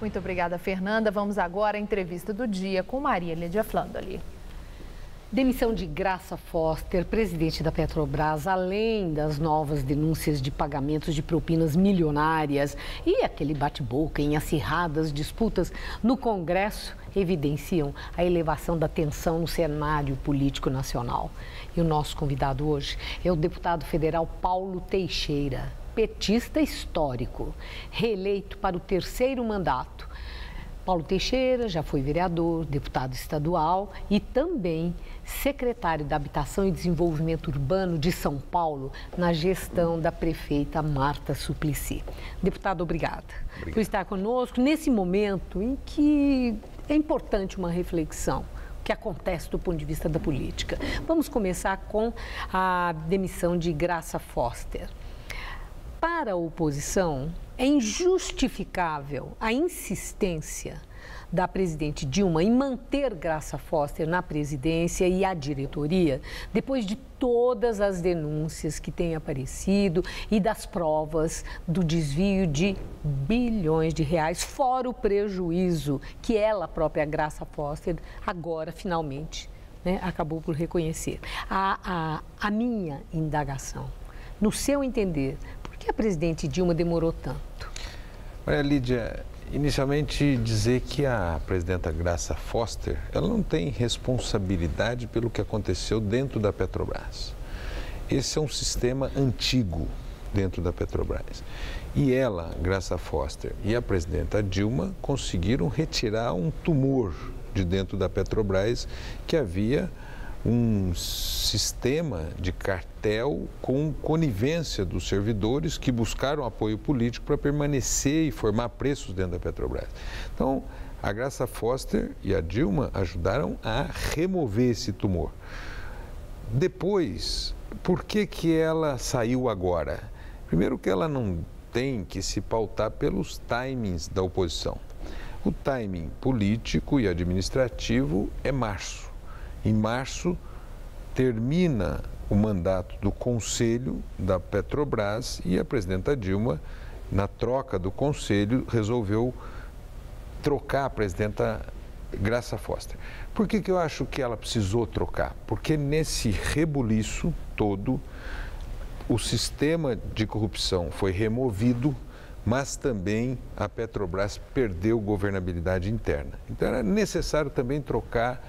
Muito obrigada, Fernanda. Vamos agora à entrevista do dia com Maria Lídia Flandoli. Demissão de Graça Foster, presidente da Petrobras, além das novas denúncias de pagamentos de propinas milionárias e aquele bate-boca em acirradas disputas no Congresso, evidenciam a elevação da tensão no cenário político nacional. E o nosso convidado hoje é o deputado federal Paulo Teixeira, petista histórico, reeleito para o 3º mandato. Paulo Teixeira já foi vereador, deputado estadual e também secretário da Habitação e Desenvolvimento Urbano de São Paulo na gestão da prefeita Marta Suplicy. Deputado, obrigada por estar conosco nesse momento em que é importante uma reflexão. O que acontece do ponto de vista da política. Vamos começar com a demissão de Graça Foster. Para a oposição, é injustificável a insistência da presidente Dilma em manter Graça Foster na presidência e a diretoria, depois de todas as denúncias que têm aparecido e das provas do desvio de bilhões de reais, fora o prejuízo que ela própria, Graça Foster, agora finalmente, acabou por reconhecer. A minha indagação, no seu entender, por que a presidente Dilma demorou tanto? Olha, Lídia, inicialmente dizer que a presidenta Graça Foster, ela não tem responsabilidade pelo que aconteceu dentro da Petrobras. Esse é um sistema antigo dentro da Petrobras. E ela, Graça Foster, e a presidenta Dilma conseguiram retirar um tumor de dentro da Petrobras que havia um sistema de cartel com conivência dos servidores que buscaram apoio político para permanecer e formar preços dentro da Petrobras. Então, a Graça Foster e a Dilma ajudaram a remover esse tumor. Depois, por que ela saiu agora? Primeiro que ela não tem que se pautar pelos timings da oposição. O timing político e administrativo é março. Em março, termina o mandato do Conselho da Petrobras e a presidenta Dilma, na troca do Conselho, resolveu trocar a presidenta Graça Foster. Por que eu acho que ela precisou trocar? Porque nesse rebuliço todo, o sistema de corrupção foi removido, mas também a Petrobras perdeu governabilidade interna. Então era necessário também trocar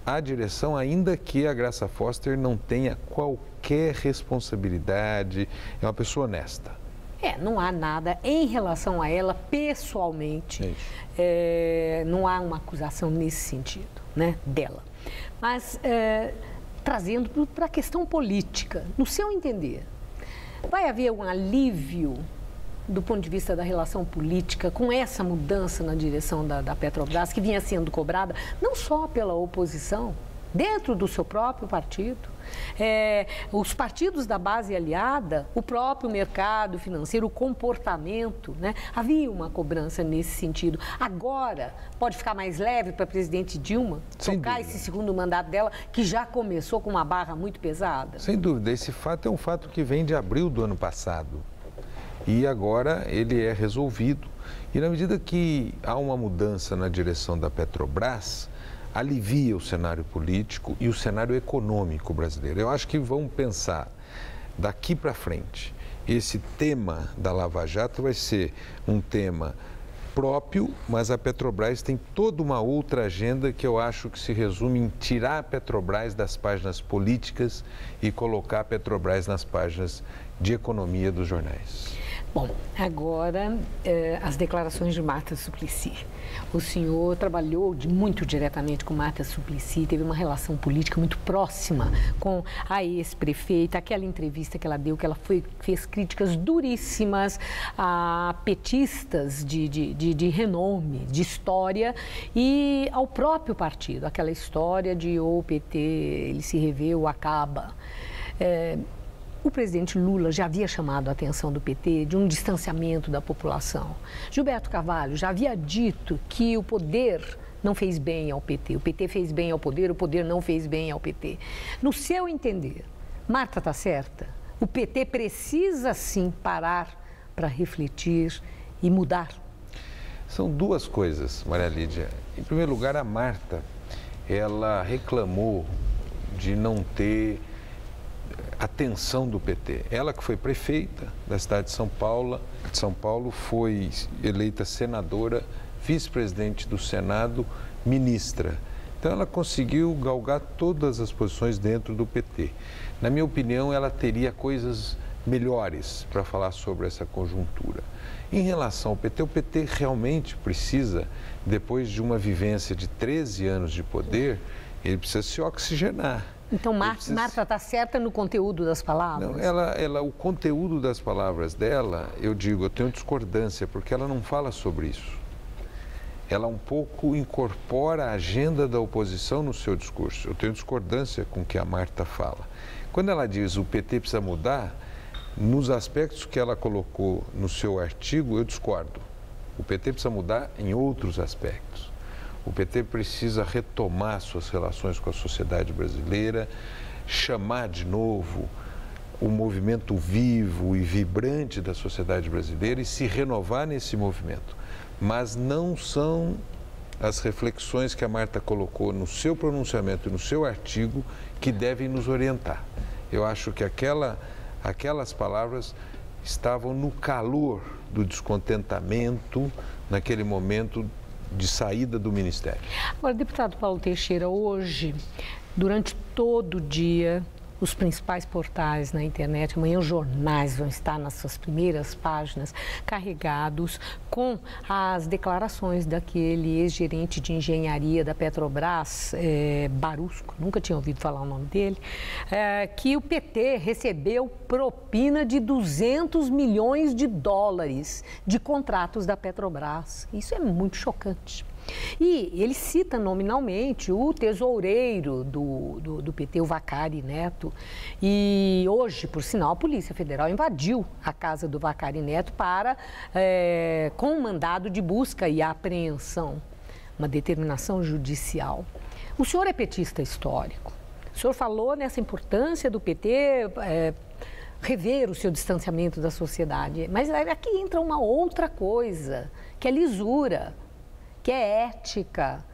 a direção, ainda que a Graça Foster não tenha qualquer responsabilidade, é uma pessoa honesta. Não há nada em relação a ela pessoalmente, não há uma acusação nesse sentido, dela. Mas, trazendo para a questão política, no seu entender, vai haver um alívio do ponto de vista da relação política, com essa mudança na direção da Petrobras, que vinha sendo cobrada não só pela oposição, dentro do seu próprio partido, os partidos da base aliada, o próprio mercado financeiro, o comportamento, havia uma cobrança nesse sentido. Agora, pode ficar mais leve para a presidente Dilma tocar esse segundo mandato dela, que já começou com uma barra muito pesada? Sem dúvida, esse fato é um fato que vem de abril do ano passado. E agora ele é resolvido. E na medida que há uma mudança na direção da Petrobras, alivia o cenário político e o cenário econômico brasileiro. Eu acho que vão pensar daqui para frente. Esse tema da Lava Jato vai ser um tema próprio, mas a Petrobras tem toda uma outra agenda que eu acho que se resume em tirar a Petrobras das páginas políticas e colocar a Petrobras nas páginas de economia dos jornais. Bom, agora as declarações de Marta Suplicy. O senhor trabalhou muito diretamente com Marta Suplicy, teve uma relação política muito próxima com a ex-prefeita, aquela entrevista que ela deu, que ela fez críticas duríssimas a petistas de renome, de história e ao próprio partido, aquela história de o PT, ele se revê ou acaba. O presidente Lula já havia chamado a atenção do PT de um distanciamento da população. Gilberto Carvalho já havia dito que o poder não fez bem ao PT. O PT fez bem ao poder, o poder não fez bem ao PT. No seu entender, Marta está certa? O PT precisa sim parar para refletir e mudar? São duas coisas, Maria Lídia. Em primeiro lugar, a Marta, ela reclamou de não ter atenção do PT. Ela que foi prefeita da cidade de São Paulo, foi eleita senadora, vice-presidente do Senado, ministra. Então ela conseguiu galgar todas as posições dentro do PT. Na minha opinião, ela teria coisas melhores para falar sobre essa conjuntura. Em relação ao PT, o PT realmente precisa, depois de uma vivência de 13 anos de poder, ele precisa se oxigenar. Então, Marta está certa no conteúdo das palavras? Não, o conteúdo das palavras dela, eu tenho discordância, porque ela não fala sobre isso. Ela um pouco incorpora a agenda da oposição no seu discurso. Eu tenho discordância com o que a Marta fala. Quando ela diz o PT precisa mudar, nos aspectos que ela colocou no seu artigo, eu discordo. O PT precisa mudar em outros aspectos. O PT precisa retomar suas relações com a sociedade brasileira, chamar de novo o movimento vivo e vibrante da sociedade brasileira e se renovar nesse movimento. Mas não são as reflexões que a Marta colocou no seu pronunciamento e no seu artigo que devem nos orientar. Eu acho que aquelas palavras estavam no calor do descontentamento naquele momento de saída do Ministério. Agora, deputado Paulo Teixeira, hoje, durante todo o dia, os principais portais na internet, amanhã os jornais vão estar nas suas primeiras páginas carregados com as declarações daquele ex-gerente de engenharia da Petrobras, Barusco, nunca tinha ouvido falar o nome dele, que o PT recebeu propina de 200 milhões de dólares de contratos da Petrobras. Isso é muito chocante. E ele cita nominalmente o tesoureiro do PT, o Vacari Neto. E hoje, por sinal, a Polícia Federal invadiu a casa do Vacari Neto com um mandado de busca e apreensão, uma determinação judicial. O senhor é petista histórico. O senhor falou nessa importância do PT rever o seu distanciamento da sociedade. Mas aqui entra uma outra coisa, que é lisura, que é ética.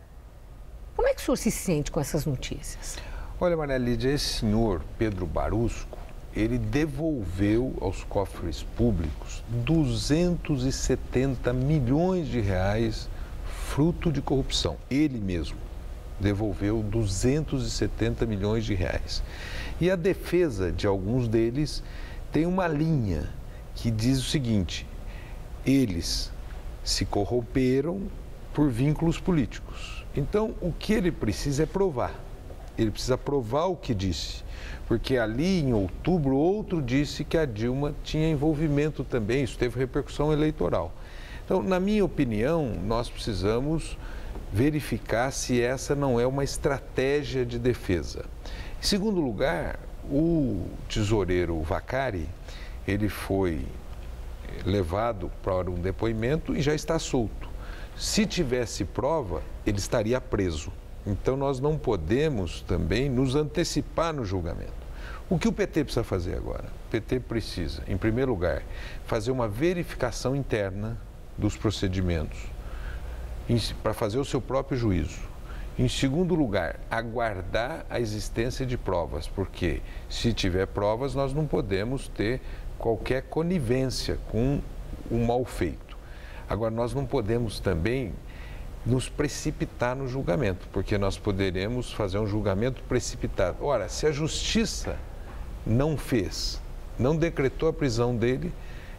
Como é que o senhor se sente com essas notícias? Olha, Maria Lídia, esse senhor, Pedro Barusco, ele devolveu aos cofres públicos 270 milhões de reais fruto de corrupção. Ele mesmo devolveu 270 milhões de reais. E a defesa de alguns deles tem uma linha que diz o seguinte: eles se corromperam por vínculos políticos. Então, o que ele precisa é provar. Ele precisa provar o que disse. Porque ali, em outubro, outro disse que a Dilma tinha envolvimento também. Isso teve repercussão eleitoral. Então, na minha opinião, nós precisamos verificar se essa não é uma estratégia de defesa. Em segundo lugar, o tesoureiro Vacari, ele foi levado para um depoimento e já está solto. Se tivesse prova, ele estaria preso. Então, nós não podemos também nos antecipar no julgamento. O que o PT precisa fazer agora? O PT precisa, em primeiro lugar, fazer uma verificação interna dos procedimentos para fazer o seu próprio juízo. Em segundo lugar, aguardar a existência de provas, porque se tiver provas, nós não podemos ter qualquer conivência com o mal feito. Agora, nós não podemos também nos precipitar no julgamento, porque nós poderemos fazer um julgamento precipitado. Ora, se a justiça não fez, não decretou a prisão dele,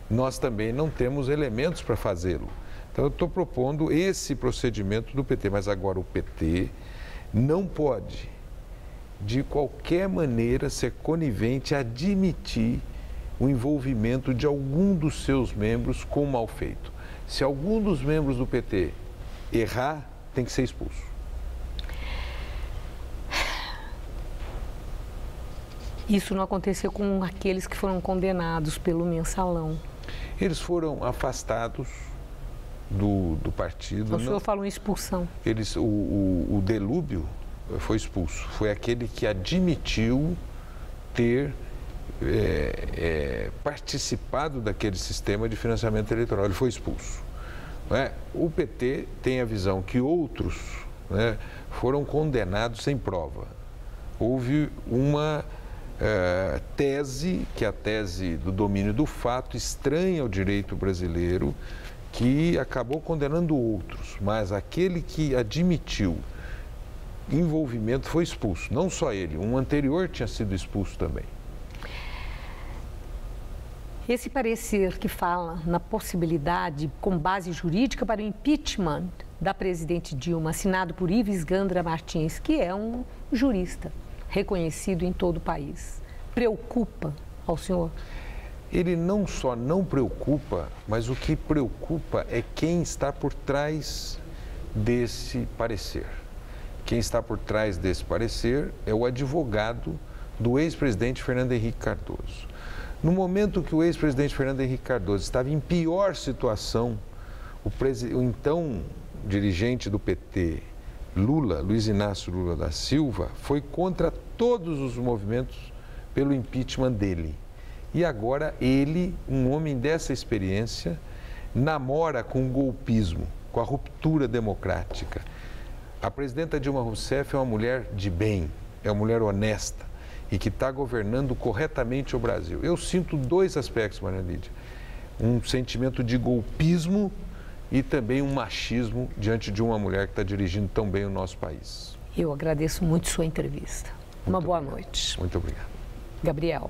nós também não temos elementos para fazê-lo. Então, eu estou propondo esse procedimento do PT, mas agora o PT não pode, de qualquer maneira, ser conivente a admitir o envolvimento de algum dos seus membros com o mal feito. Se algum dos membros do PT errar, tem que ser expulso. Isso não aconteceu com aqueles que foram condenados pelo mensalão. Eles foram afastados do partido. O senhor falou em expulsão. O Delúbio foi expulso. Foi aquele que admitiu ter participado daquele sistema de financiamento eleitoral. Ele foi expulso. né? O PT tem a visão que outros, né, foram condenados sem prova. Houve uma tese, que é a tese do domínio do fato, estranha ao direito brasileiro, que acabou condenando outros, mas aquele que admitiu envolvimento foi expulso. Não só ele, um anterior tinha sido expulso também. Esse parecer que fala na possibilidade, com base jurídica, para o impeachment da presidente Dilma, assinado por Ives Gandra Martins, que é um jurista reconhecido em todo o país, preocupa ao senhor? Ele não só não preocupa, mas o que preocupa é quem está por trás desse parecer. Quem está por trás desse parecer é o advogado do ex-presidente Fernando Henrique Cardoso. No momento que o ex-presidente Fernando Henrique Cardoso estava em pior situação, o então dirigente do PT, Luiz Inácio Lula da Silva, foi contra todos os movimentos pelo impeachment dele. E agora ele, um homem dessa experiência, namora com o golpismo, com a ruptura democrática. A presidenta Dilma Rousseff é uma mulher de bem, é uma mulher honesta e que está governando corretamente o Brasil. Eu sinto dois aspectos, Maria Lídia. Um sentimento de golpismo e também um machismo diante de uma mulher que está dirigindo tão bem o nosso país. Eu agradeço muito sua entrevista. Uma boa noite. Muito obrigado. Gabriel.